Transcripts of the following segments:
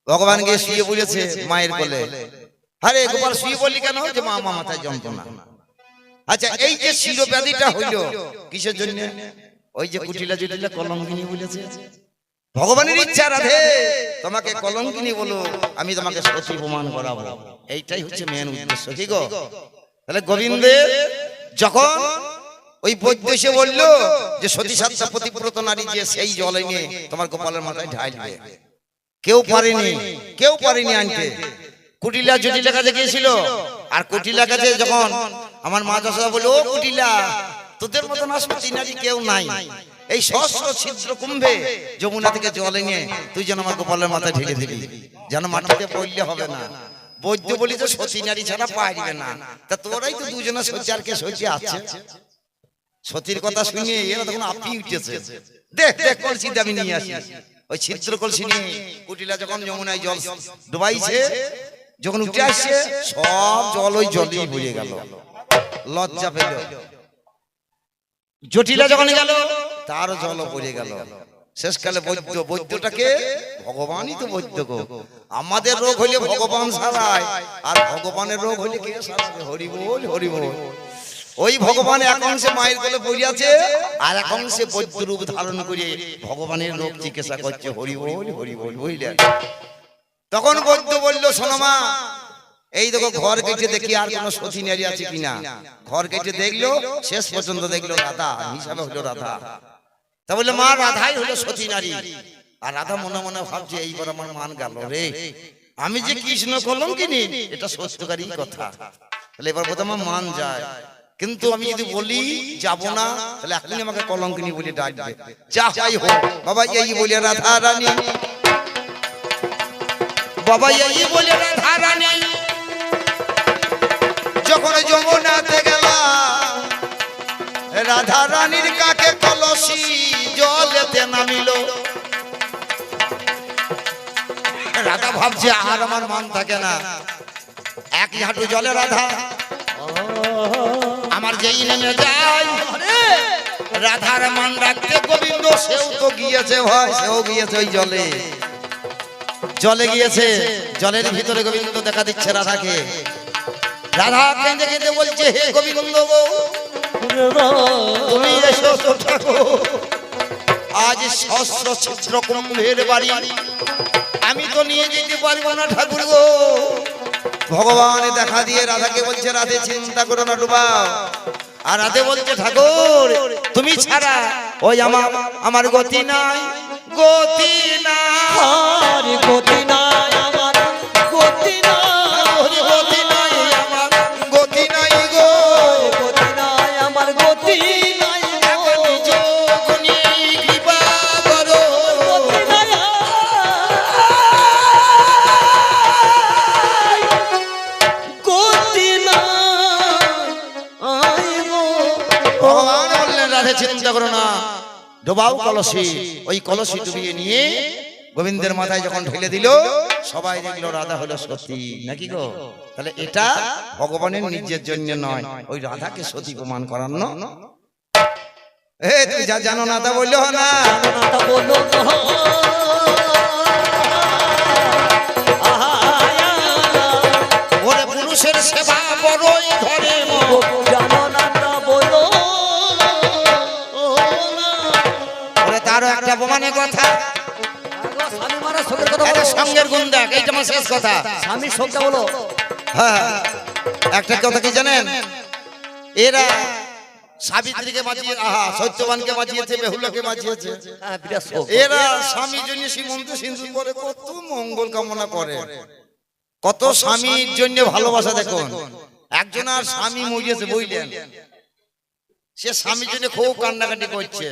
ভগবান গিয়ে শুয়ে পড়েছে মায়ের কোলে। আরে গোপাল শুয়ে বললি কেন? যে মা আমার মাথায় যন্ত্রণা। আচ্ছা, এই যে শিরোব্যাধিটা হইল কিসের জন্য? ওই যে কুটিলা জটিলা কলঙ্কিনী বলেছে। ভগবানের ইচ্ছা রাধে তোমাকে কলঙ্কিনী বলো, আমি তোমাকে সতী প্রমাণ করাবো। এইটাই হচ্ছে মেন উদ্দেশ্য। কি গো? তাহলে গোবিন্দের যখন ওই বৈদ্য এসে বললো যে সতী সাতটা পতিব্রত নারী যে সেই জল এনে তোমার গোপালের মাথায় ঢালবে, কেউ পারেনি আনতে। কুটিলা জটিলা কাছে গিয়েছিল। আর কুটিলা কাছে যখন আমার মা যশোদা বলল, ও কুটিলা, তোদের মতো না সতী নারী কেউ নাই, এই সহস্র ছিদ্র কুম্ভে যমুনা থেকে জল এনে তুই যেন আমার গোপালের মাথায় ঢেলে দিবি, যেন মাটিতে পড়লে হবে না। বৈদ্য বলি তো সতী নারী ছাড়া পারবে না। তা তোরাই তো দুজনে সতী, আর কে সতী আছে? সতীর কথা শুনে এরা তখন আপনি উঠেছে, দেখ দেখ কলসি আমি নিয়ে আসি। ওই ছিদ্র কলসি নিয়ে কুটিলা যখন যমুনায় জল ডুবাইছে, যখন উঠে আসছে সব জল ওই জলেই বয়ে গেল। লজ্জা পেল। জটিলা যখন গেল তারও জল পড়ে গেল। শেষকালে বৈদ্যটাকে ভগবানই তো বৈদ্য গো। আমাদের রোগ হইলে ভগবান সারায়, আর ভগবানের রোগ হইলে কে সারাবে? হরি বল হরি বল। ওই ভগবান এক অংশে মায়ের কোলে পড়ে আছে, আর এক অংশে বৈদ্য রূপ ধারণ করে ভগবানের রোগ চিকিৎসা করছে। হরি বল হরি বল। বুঝলেন? তখন বৈদ্য বলল, শোনো মা, এই দেখো ঘর কেটে দেখি আর কোন সতী নারী আছে কিনা। ঘর কেটে দেখলো, শেষ পর্যন্ত দেখলো রাধা হিসাবে হলো রাধা। তা বললো, মা রাধাই হলো সতী নারী। আর রাধা মনে মনে ভাবছে, এইবার আমার মান গেল রে, আমি যে কৃষ্ণ কলঙ্কিনী, এটা সত্যকারী কথা। তাহলে এবার বোধ আমার মান যায়। কিন্তু আমি যদি বলি যাব না, তাহলে এখনই আমাকে কলঙ্কিনী বলে ডাকবে। যাই হোক বাবা, এই বলে রাধা রানী, বাবা এই বলে রাধা রানী যখন যমুনাতে গেলাম, রাধা রানীর কাকে কলসি জলেতে নামিল। রাধা ভাবছে আর আমার মান থাকে না, এক হাঁটু জলে রাধা আমার যেই নেমে যায়, রাধার মান রাখতে গোবিন্দ সেও তো গিয়েছে, ভয় সেও গিয়েছে ওই জলে। জলে গিয়েছে, জলের ভিতরে গোবিন্দ দেখা দিচ্ছে রাধাকে। রাধা কেঁদে কেঁদে বলছে, হে গোবিন্দ তুমি এসো তো ঠাকুর, আজ সহস্র ছিদ্র কুম্ভের বাড়ি আমি তো নিয়ে যেতে পারবো না ঠাকুর গো। ভগবান দেখা দিয়ে রাধাকে বলছে, রাধে চিন্তা করো না ডুবাও। আর রাধে বলছে, ঠাকুর তুমি ছাড়া ওই আমার গতি নাই, গতি নাই, গতি নাই, আমার গতি নাই, গতি নাই, আমার গতি নাই গো, গতি নাই, আমার গতি নাই, যোগনি কৃপা করো, গতি নাই, গতি নাই গো। ভগবান বললেন, রাধে চিন্তা করো না, ডোবাও কলসি। ওই কলসি ডুবিয়ে নিয়ে গোবিন্দের মাথায় যখন ঢেলে দিল, সবাই দেখলো রাধা হলো সতী। নাকি গো? তাহলে এটা ভগবানের নিজের জন্য নয়, ওই রাধাকে সতী প্রমাণ করানো। তুমি যা জানো না তা বললো না, ওরে পুরুষের সেবা বড়ই ধরে, জানো না তা বলো। ওরে তারও একটা প্রমাণের কথা, সঙ্গের গুণ দেখ, এইটা আমার শেষ কথা। স্বামীর সঙ্গটা বলো। হ্যাঁ, একটা কথা কি জানেন, এরা সাবিত্রীকে বাঁচিয়ে, সত্যবানকে বাঁচিয়েছে, বেহুলাকে বাঁচিয়েছে। এরা স্বামীর জন্য সীমন্ত সিন্ধুর করে কত মঙ্গল কামনা করে, কত স্বামীর জন্য ভালোবাসা। দেখুন, একজন আর স্বামী মরিয়েছে, বুঝলেন, সে স্বামীর জন্য খুব কান্নাকাটি করছে,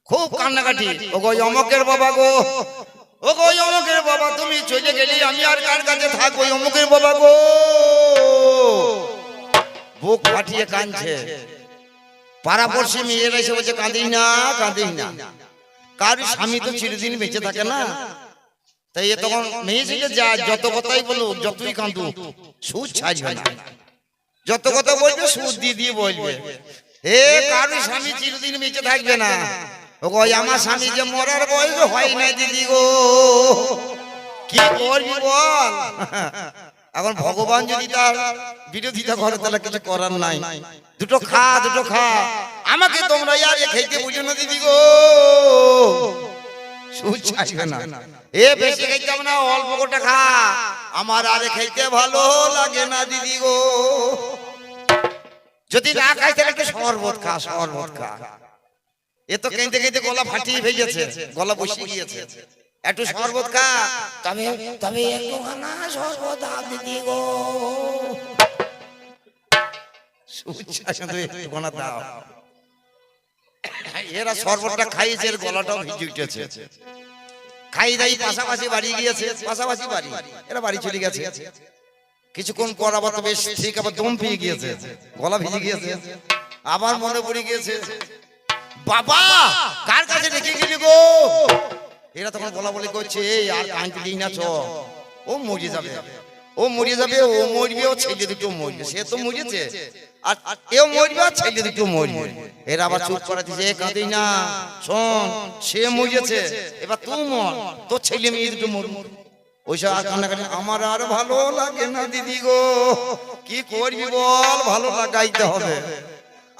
খুব কান্নাকাটি। ও গো অমকের বাবা গো, ও গো অমকের বাবা, তুমি চলে গেলি, আমি আর কার কাছে থাকবো? অমকের বাবা গো, বুক ফাটিয়ে কাঁদছে। পাড়াপড়শি মেয়েরা এসে বলছে, কাঁদিস না, কাঁদিস না, কার স্বামী তো চিরদিন বেঁচে থাকে না। তাই তখন মেয়ে ছিল, যা যত কথাই বলুক, যতই কাঁদুক, সুদ ছাড়বে না, যত কথা বলবে সুদ দিয়ে দিয়ে বলবে। হে কার স্বামী চিরদিন বেঁচে থাকবে না, ও গো আমার স্বামী যে মরার বয়স হয় না দিদি গো, কি করবি বল? এখন ভগবান যদি তার বিরোধিতা করে তাহলে কিছু করার নাই। দুটো খা, দুটো খা। আমাকে তোমরা আর খেতে বুঝো না দিদি গো, সুচ আসবে না। এ বেশি খাইতে হবে না, অল্প করে খা। আমার আরে খাইতে ভালো লাগে না দিদি গো। যদি না খাই তাহলে একটু শরবত খা, শরবত খা। এ তো কেঁদে কেঁদে গলা ফাটিয়ে ফেলেছে, গলা বসে গিয়েছে। একটু শরবত খা। তবে তবে একটু খানা শরবত দাও দিদি গো। দাও। এরা শরবতটা খাইয়েছে, এর গলাটাও ভিজে উঠেছে। খাই দাই পাশাপাশি বাড়ি গিয়েছে, পাশাপাশি বাড়ি। এরা বাড়ি চলে গেছে। কিছুক্ষণ পর আবার তো বেশ ঠিক আবার দম পেয়ে গিয়েছে, গলা ভিজে গিয়েছে। আবার মনে পড়ে গিয়েছে, বাবা কার কাছে রেখে গেলি গো? এরা তখন বলা বলি করছে, আর কাঁদতে দিই না, চ ও মরে যাবে, ও মরে যাবে, ও মরবে, ও ছেলে দুটো মরবে। সে তো মরেছে, আর এও মরবে, আর ছেলে দুটো মরবে। এরা আবার চুপ করে দিছে, কাঁদি না, শোন সে মরেছে, এবার তুই মর, তোর ছেলে মেয়ে দুটো মরবে। ওইসব আর কান্নাকাটি। আমার আর ভালো লাগে না দিদি গো, কি করবি বল, ভালো লাগাইতে হবে।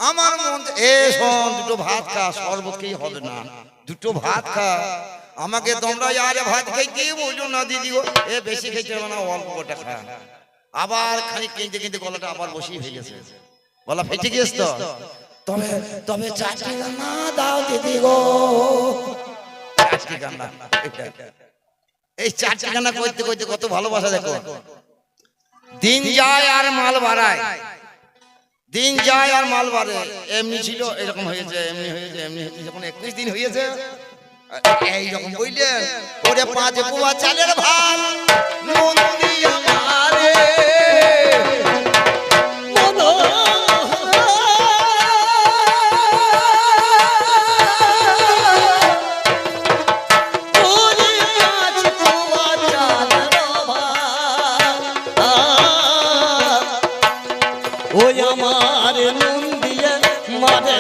আমার মন, এ শোন দুটো ভাত খা, শরবতকেই হবে না, দুটো ভাত খা। আমাকে তোমরা আরে ভাত খাইতে বলছো না দিদি গো। এ বেশি খাইতে হবে না, অল্প করে খা। আবার খানিক কিনতে কিনতে গলাটা আবার বসিয়ে হয়ে গেছে, গলা ফেটে গিয়েছে তো। তবে তবে চারটি গানা দাও দিদি গো, চারটি গানা। এই চারটি গানা করতে করতে কত ভালোবাসা দেখো। দিন যায় আর মাল বাড়ায়, দিন যায় আর মাল বাড়ে। এমনি ছিল এরকম হয়েছে, এমনি হয়েছে, এমনি হয়েছে। যখন 21 দিন হয়েছে এইরকম বললেন, ওরে 5 পুয়া চালের ভাত নুন দিয়া মারে মনো। ওই আমার নুন দিয়ে মারে,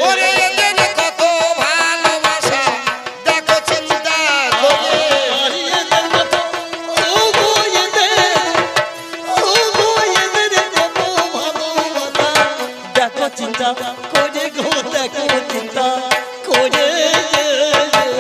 ওরে এদের কত ভালোবাসা দেখো চিন্তা করে। এদের মতো ও গো এদের কত ভালোবাসা দেখো চিন্তা করে গো, দেখো চিন্তা করে।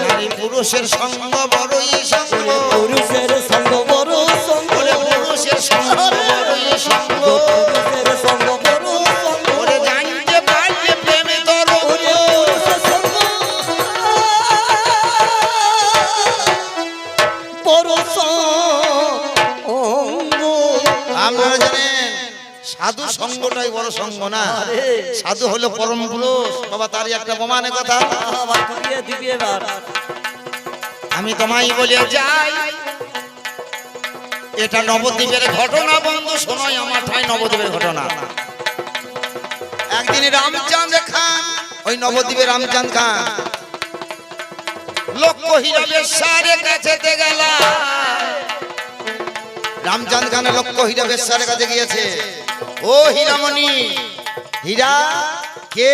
নারী পুরুষের সঙ্গ বড়ই সঙ্গ, পুরুষের সঙ্গ বড় সঙ্গ, পুরুষের সঙ্গ বড়ই সঙ্গ। পুরুষের সঙ্গ বড় সঙ্গ, ওরে জানতে পারলে প্রেমে তোর পুরুষের সঙ্গ বড় সঙ্গ। আপনারা জানেন সাধু সঙ্গটাই বড় সঙ্গ না। সাধু হলো পরম পুরুষ। বাবা তারই একটা প্রমাণের কথা আবার ডুবিয়ে দিবি এবার। আমি তোমায় বলে যাই, এটা নবদ্বীপের ঘটনা বন্ধু, শোনাই আমার ঠাই নবদ্বীপের ঘটনা। একদিন রামচাঁদ খান, ওই নবদ্বীপের রামচাঁদ খান লক্ষ হীরা বেশ্যার কাছে গেল। রামচাঁদ খানের লক্ষ হীরা বেশ্যার কাছে গিয়েছে। ও হীরামণি, হীরা কে?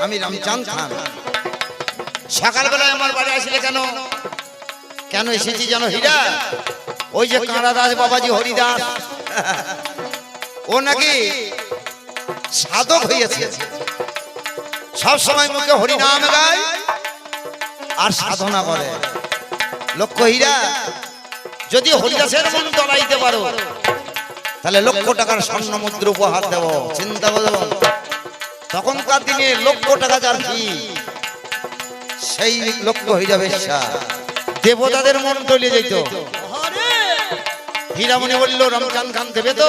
আমি রামচাঁদ খান। সকালবেলায় আমার বাড়ি আসলে কেন? কেন এসেছি জানো হীরা? ওই যে কাঁড়াদাস বাবাজি হরিদাস, ও নাকি সাধক হয়েছে, সব সময় মুখে হরিনাম গায় আর সাধনা করে। লক্ষ্য হীরা, যদি হরিদাসের মন তলাইতে পারো তাহলে লক্ষ টাকার স্বর্ণ মুদ্রা উপহার দেব। চিন্তা করো, তখনকার দিনে লক্ষ টাকা যার কি, সেই লক্ষ হীরা বেশ্যা দেবতাদের মন তলিয়ে যেত। হীরামণি বলল, রামচাঁদ খান দেবে তো?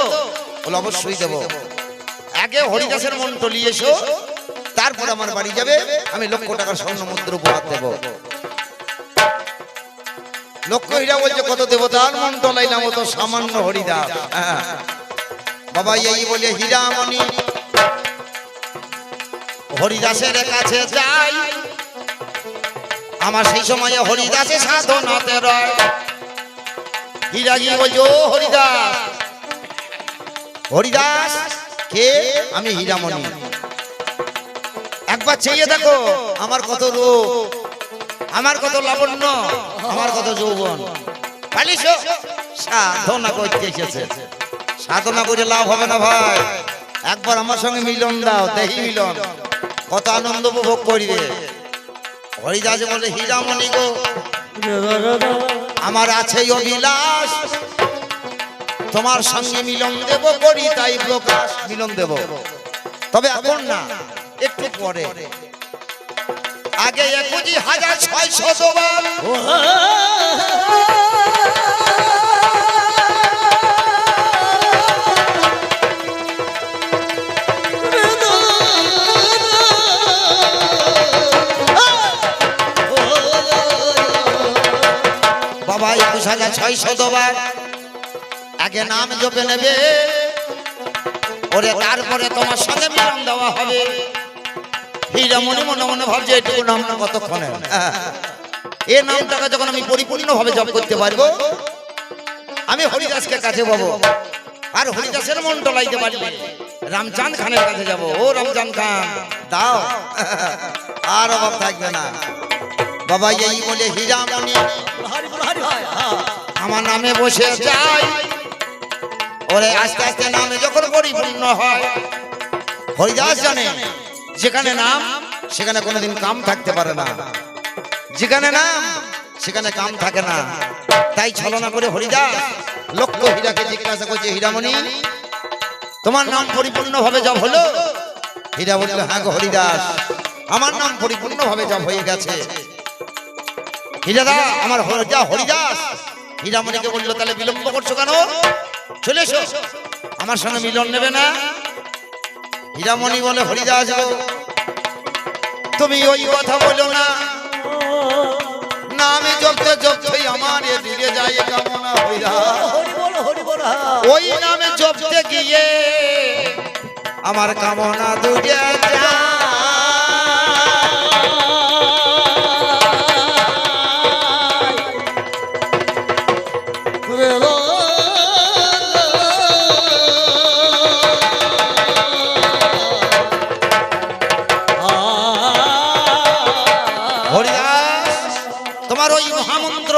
বলে অবশ্যই দেব। আগে হরিদাসের মন টলিয়ে এসো, তারপর আমার বাড়ি যাবে, আমি লক্ষ টাকার স্বর্ণ মুদ্রা উপহার দেব। লক্ষ হীরা বলছে, কত দেবতার মন টলাইলাম, ও তো সামান্য হরিদাস। বাবা এই বলে হীরামণি হরিদাসের কাছে যাই। আমার সেই সময় হরিদাসে সাধনাতে রয়। হীরা গিয়ে বলছে, ও হরিদাস। হরিদাস কে? আমি হীরামণি। একবার চেয়ে দেখো আমার কত রূপ, আমার কত লাবণ্য, আমার কত যৌবন। পালিশ সাধনা করতে এসেছে। সাধনা করে লাভ হবে না ভাই, একবার আমার সঙ্গে মিলন দাও, দেখি মিলন কত আনন্দ উপভোগ করিবে। হরিদাস বলে হীরামণি গো আমার আছে অভিলাষ, তোমার সঙ্গে মিলন দেব করি তাই প্রকাশ। মিলন দেব, তবে এখন না, একটু পরে। আগে 21,600 বার বাবা 21,600 বার আগে নাম জপে নেবে, ওরে তারপরে তোমার সঙ্গে মিলন দেওয়া হবে। হীরামণি মনে মনে ভাবছে এটুকু নাম কতক্ষণে, এই নামটাকে যখন আমি পরিপূর্ণভাবে জপ করতে পারবো, আমি হরিদাসকে কাছে পাবো। আর হরিদাসের মন টলাইতে পারবে, রামচাঁদ খানের কাছে যাব। ও রামচাঁদ খান দাও, আর অভাব থাকবে না। বাবা এই বলে হীরামণি আমার নামে বসে যায়, ওরে আস্তে আস্তে নামে যখন পরিপূর্ণ হয়। হরিদাস জানে যেখানে নাম সেখানে কোনোদিন কাম থাকতে পারে না, যেখানে নাম সেখানে কাম থাকে না। তাই ছলনা করে হরিদাস লক্ষ হীরাকে জিজ্ঞাসা করছে, হীরামণি তোমার নাম পরিপূর্ণভাবে জপ হলো? হীরা বলল, হ্যাঁ গো হরিদাস আমার নাম পরিপূর্ণভাবে জপ হয়ে গেছে। হীরাদা আমার হরিদাস হীরামণিকে বলল, তাহলে বিলম্ব করছো কেন? চলে এসো, আমার সঙ্গে মিলন নেবে না? হীরামণি বলে, হরিদাস গো তুমি ওই কথা বলো না, নামে জপতে জপতেই আমার এ দিকে যায় কামনা। ওই নামে জপতে গিয়ে আমার কামনা দূরে যায়। তোমার ওই মহামন্ত্র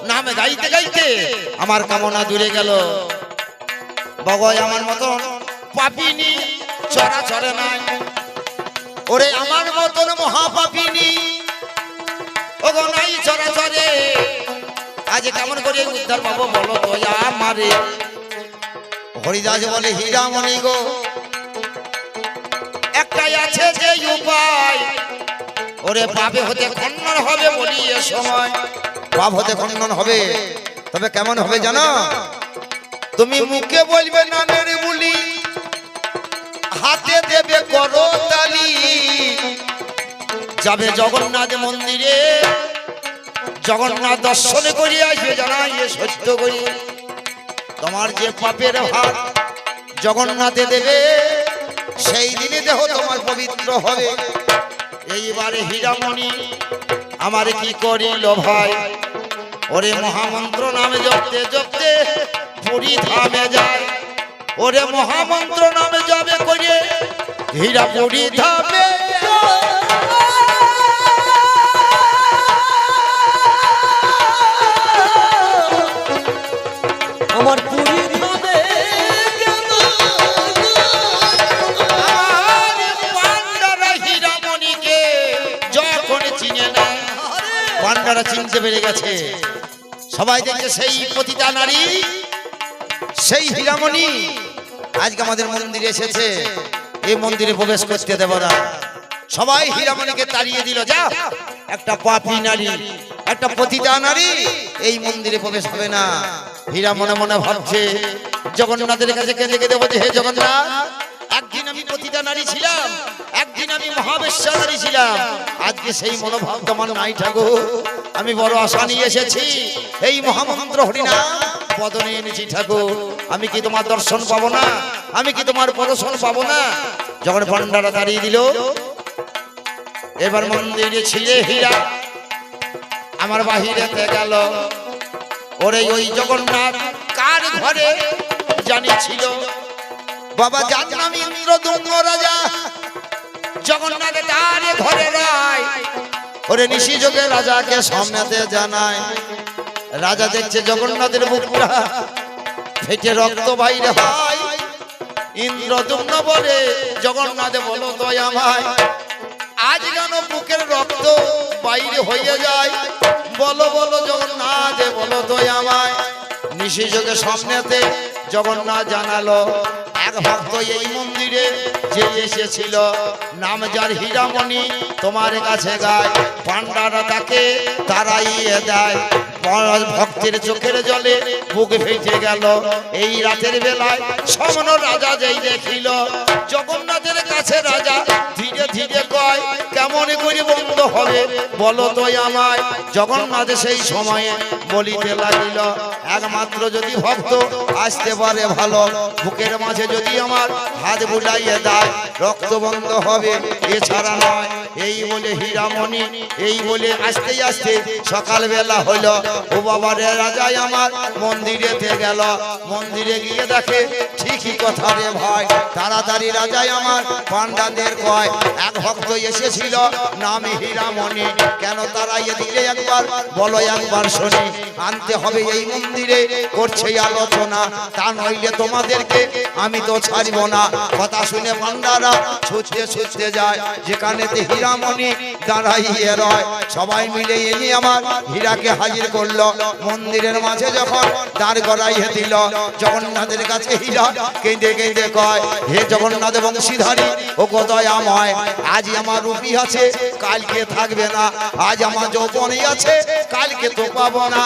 নামে গাইতে গাইতে আমার কামনা দূরে গেল। বগয় আমার মতন পাপিনী চরাচরে নাই, ওরে আমার মতন মহাপাপিনী ওগো নাই চরাচরে। আজ কেমন করে উদ্ধার পাবো বলো তো আমারে? হরিদাস বলে, হীরামণি গো একটাই আছে যে উপায়, ওরে পাপে হতে খণ্ডন হবে বলি এ সময়। পাপ হতে খণ্ডন হবে, তবে কেমন হবে জানো? তুমি মুখে বলবে নামের বুলি, হাতে দেবে করো তালি, যাবে জগন্নাথ মন্দিরে, জগন্নাথ দর্শন করি আসবে জানাই এ সত্য করি। তোমার যে পাপের ভার জগন্নাথে দেবে, সেই দিনে দেহ তোমার পবিত্র হবে। এইবারে হীরামণি আমার কি করিল ভাই, ওরে মহামন্ত্র নামে জপতে জপতে পুরী ধামে যায়। ওরে মহামন্ত্র নামে যাবে করে হীরা পুরী ধামে। আমার পুরী ধামে পান্ডারা চিনতে পেরে গেছে, সবাই দেখছে সেই পতিতা নারী, সেই হীরামণি আজকে আমাদের মন্দিরে এসেছে। এই মন্দিরে প্রবেশ করতে দেব না। সবাই হীরামণিকে তাড়িয়ে দিল, যা একটা পাপী নারী, একটা পতিতা নারী এই মন্দিরে প্রবেশ হবে না। হীরা মনে মনে ভাবছে, জগন্নাথের কাছে কেঁদে কেঁদে বলছে, হে জগন্নাথ একদিন আমি পতিতা নারী ছিলাম, একদিন আমি মহাবেশ্যা নারী ছিলাম, আজকে সেই মনোভাব তোমার নাই ঠাকুর। আমি বড় আশা নিয়ে এসেছি, এই মহামন্ত্র হরিনাম পদনে এনেছি ঠাকুর। আমি কি তোমার দর্শন পাবো না? আমি কি তোমার পদর্শন পাবো না? যখন পান্ডারা দাঁড়িয়ে দিল, এবার মন্দিরে ছিলে হীরা আমার বাহিরেতে গেল। ওরে ওই জগন্নাথ কার ঘরে জানি ছিল? বাবা যার নাম ইন্দ্রদম্ন রাজা, জগন্নাথ তার ঘরে রায়। ওরে নিশি যোগে রাজাকে সামনেতে জানায়, রাজা দেখছে জগন্নাথের বুকটা ফেটে রক্ত বাইরে হয়। ইন্দ্রদুম্ন বলে জগন্নাথে বলো দয়াময়, আজ কেন বুকের রক্ত বাইরে হয়ে যায়? বলো বলো জগন্নাথ বলো দয়াময়। নিশিযোগে সামনেতে জগন্নাথ জানালো, এক ভক্ত এই মন্দিরে যে এসেছিল, নাম যার হীরামণি, তোমার কাছে গায়, পান্ডারা তাকে তারাইয়ে দেয়। ভক্তের চোখের জলে বুক ফেটে গেল। এই রাতের বেলায় সমন রাজা যেই দেখিল জগন্নাথের কাছে, রাজা ধীরে ধীরে কয়, কেমন করে বন্ধ হবে বলো তো আমায়? জগন্নাথ সেই সময়ে বলিতে লাগিল, একমাত্র যদি ভক্ত আসতে পারে ভালো, বুকের মাঝে যদি আমার হাত বুলাইয়ে দেয় রক্ত বন্ধ হবে, এছাড়া নয়। এই বলে হীরামণি এই বলে আস্তে আস্তে সকালবেলা হলো। ও বাবা রে, রাজাই আমার মন্দিরেতে গেল, মন্দিরে গিয়ে দেখে ঠিকই কথা রে ভাই। তাড়াতাড়ি রাজাই আমার পান্ডাদের কয়, এক ভক্ত এসেছিল নাম হীরামণি, কেন তারাইয়ে দিলে একবার বলো, একবার শুনি। আনতে হবে এই মন্দিরে, করছে আলোচনা, তা নইলে তোমাদেরকে আমি তো ছাড়ব না। কথা শুনে পান্ডারা ছুটতে ছুটতে যায়, যেখানেতে হীরামণি দাঁড়াইয়ে রয়। সবাই মিলে এনে আমার হীরাকে হাজির করলো। মন্দিরের মাঝে যখন দাঁড় করাইয়ে দিল, জগন্নাথের কাছে হীরা কেঁদে কেঁদে কয়, হে জগন্নাথ বংশীধারী ও গো দয়াময়, আজ আমার রূপী আছে কালকে থাকবে না, আজ আমার যৌবনী আছে কালকে তো পাবো না,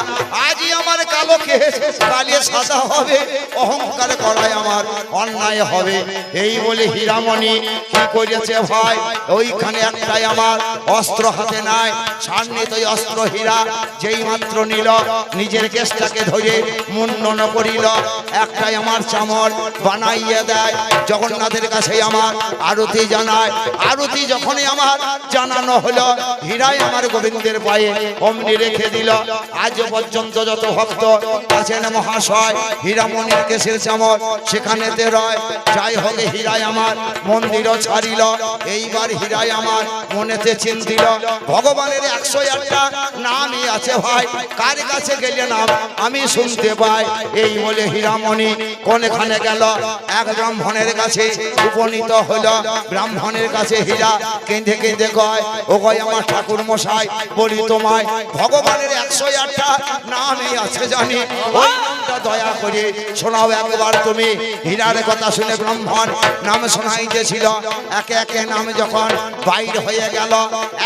আজই আমার কালো কেশ কালে সাদা হবে, অহংকার করায় আমার অন্যায় হবে। এই বলে হীরামণি কি করেছে ভাই, ওইখানে একটাই আমার অস্ত্র হাতে নাই, সান্নিত অস্ত্র হীরা যেই মাত্র নিল, নিজের কেশটাকে ধরে মুন্ডন করিল, একটাই আমার চামর বানাইয়ে দেয়। জগন্নাথের কাছে আমার আরতি জানায়। আরতি যখনই আমার জানানো হলো, হীরাই আমার গোবিন্দের পায়ে অমনি রেখে দিল। আজ পর্যন্ত যত ভক্ত আছেন মহাশয়, হীরামণির কেশের চামর সেখানেতে রয়। যাই হোক, হীরাই আমার মন্দিরও ছাড়িল। এইবার হীরাই আমার মনেতে চিন্তিল, ভগবানের 108টা নামই আছে ভাই, কার কাছে গেলে নাম আমি শুনতে পাই। এই বলে হীরামণি কোনখানে গেল, এক ব্রাহ্মণের কাছে উপনীত হলো। ব্রাহ্মণের কাছে হীরা কেঁদে কেঁদে কয়, ও কয় আমার ঠাকুর মশাই, বলি তোমায় ভগবানের 108টা নামই আছে জানি, ওই নামটা দয়া করে শোনাও একবার তুমি। হীরার কথা শুনে ব্রাহ্মণ নাম শোনাইতেছিল, একে একে নাম যখন বাইর হয়ে গেল,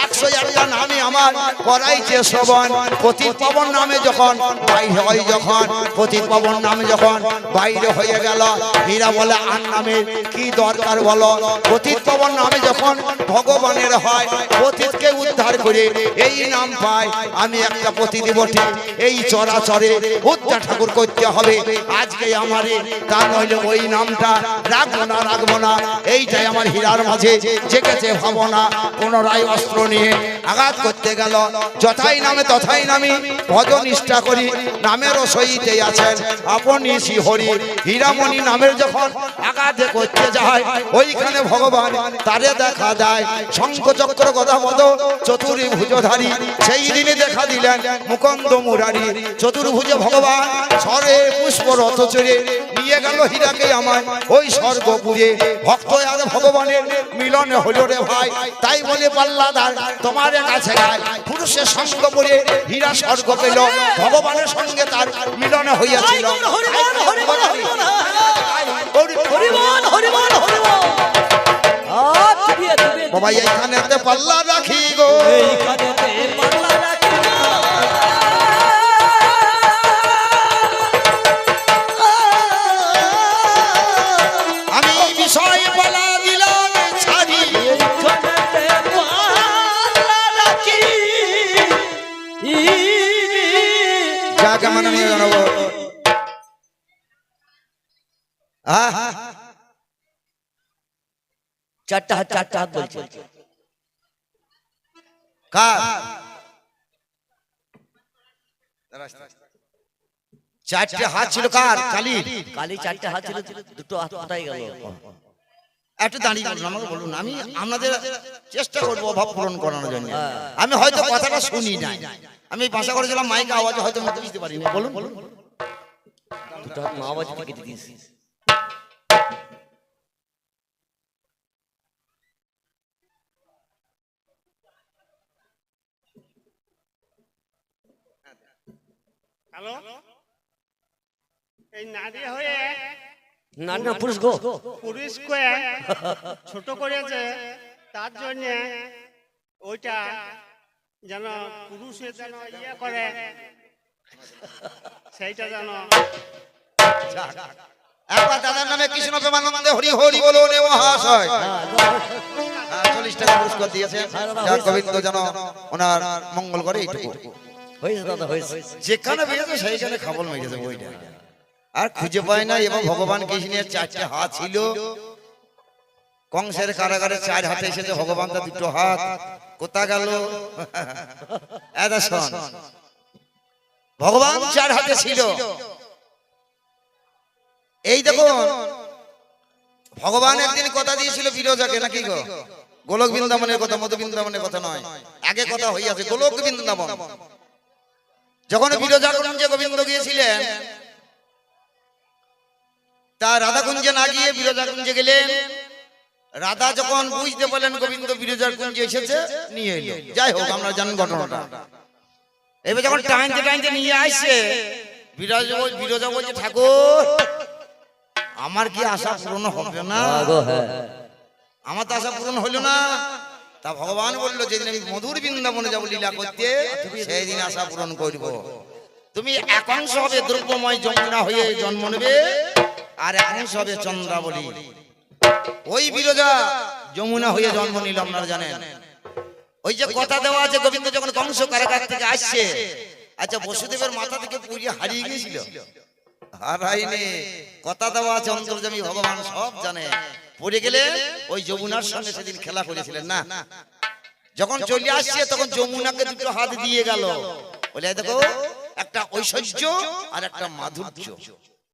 108টা নামে আমার করাইছে শ্রবণ। পতিত পাবন নামে যখন বাইর হয়, যখন পতিত পাবন নামে যখন বাইরে হয়ে গেল, হীরা বলে আর নামে কি দরকার বলো, পতিত পাবন নামে যখন ভগবানের হয়, পতিতকে উদ্ধার করে এই নাম পায়। আমি একটা পতিত বটে, এই চরাচরে উদ্ধার ঠাকুর করতে হবে আজকে আমারে, তা নইলে ওই নামটা রাখবো না রাখবো না। এইটাই আমার হীরার মাঝে জেগেছে ভাবনা। পুনরায় অস্ত্র নিয়ে আঘাত করতে গেল, যথাই নামে তথাই নামি ভজন নিষ্ঠা করি, নামেরও সহিতে আছেন আপনি শ্রীহরি। হীরামণি নামের যখন আঘাত করতে যায়, ওইখানে ভগবান তারে দেখা দেয়, শঙ্খ চক্র গদা পদ চতুর্ভুজধারী। সেই দিনে দেখা দিলেন মুকুন্দ মুরারি। চতুর্ভুজে ভগবান স্বরে পুষ্প রথ চড়ে নিয়ে গেল হীরাকে আমায় ওই স্বর্গপুরে। ভক্ত আর ভগবানের মিলন হলো রে ভাই, তাই বলে পাল্লাদার তোমার কাছে গায়, পুরুষের সঙ্গ পড়ে হীরা স্বর্গ পেল, ভগবানের সঙ্গে তার মিলন হইয়াছিল। বাবা এইখানেতে পাল্লা রাখি গো, আমি বিষয় বলা দিলাম ছাড়ি, যা কেমন আমি জানাবো। চারটা হাত বলছে, কার চারটে হাত ছিল? কার? কালী। কালি চারটে হাত ছিল, দুটো হাত কোথায় গেল? একটু দাঁড়িয়ে বলুন, আমাকে বলুন, আমি আপনাদের চেষ্টা করবো অভাব পূরণ করানোর জন্য। আমি হয়তো কথাটা শুনি নাই, আমি ভাষা করেছিলাম মাইকে আওয়াজ হয়তো আমি বুঝতে পারিনি। বলুন বলুন। দুটো হাত মা বাবা কেটে দিয়েছি। হ্যালো, এই নারী হয়ে না না পুরুষ গো। পুরুষকে ছোট করেছে, তার জন্য ওইটা যেন পুরুষে যেন ইয়ে করে, সেইটা যেন একবার দাদার নামে কৃষ্ণ প্রেমানন্দে হরি হরি বলো নে মহাশয়। 40 টাকা পুরস্কার দিয়েছে। যাক গোবিন্দ যেন ওনার মঙ্গল করে এইটুকু। হয়েছে দাদা হয়েছে। যেখানে বেরিয়েছে সেইখানে খাবল মেরেছে বইটা। আর খুঁজে পায় না। এবং ভগবান কৃষ্ণের 4টে হাত ছিল। কংসের কারাগারে 4 হাতে এসেছে, ভগবান তার 2টো হাত কোথা গেল? এদা শোন, ভগবান 4 হাতে ছিল। এই দেখুন, ভগবান একদিন কথা দিয়েছিল বিরজাকে, নাকি গো? গোলক বৃন্দাবনের কথা, মধু বৃন্দাবনের কথা নয়। আগে কথা হইয়াছে গোলক বৃন্দাবন। যখন বিরজা কুঞ্জে গোবিন্দ গিয়েছিলেন, তা রাধা কুঞ্জে না গিয়ে বিরজা কুঞ্জে গেলেন। রাধা যখন বুঝতে পারলেন গোবিন্দ বিরজার কুঞ্জে এসেছে, নিয়ে এলো। যাই হোক, আমরা জানেন ঘটনাটা। এবার যখন টাইনতে টাইনতে নিয়ে আসছে, বিরজা বলছে, ঠাকুর আমার কি আশা পূরণ হবে না? আমার তো আশা পূরণ হলো না। তা ভগবান বললো, যেদিন আমি মধুর বৃন্দাবনে যাবো লীলা করতে, সেই দিন আশা পূরণ করব। তুমি একাংশ হবে দ্রব্যময় যমুনা হয়ে জন্ম নেবে, আর একাংশ হবে চন্দ্রাবলী। ওই বিরজা যমুনা হয়ে জন্ম নিল, আপনারা জানেন। ওই যে কথা দেওয়া আছে, গোবিন্দ যখন কংস কারাগার থেকে আসছে, আচ্ছা বসুদেবের মাথা থেকে পুড়িয়ে হারিয়ে গিয়েছিল? হারাইনি। কথা দেওয়া আছে, অন্তর্যামী ভগবান সব জানে। পড়ে গেলে ওই যমুনার সঙ্গে সেদিন খেলা করেছিলেন না। যখন চলে আসছে, তখন যমুনাকে 2টো হাত দিয়ে গেল। বলে দেখো, একটা ঐশ্বর্য আর একটা মাধুর্য।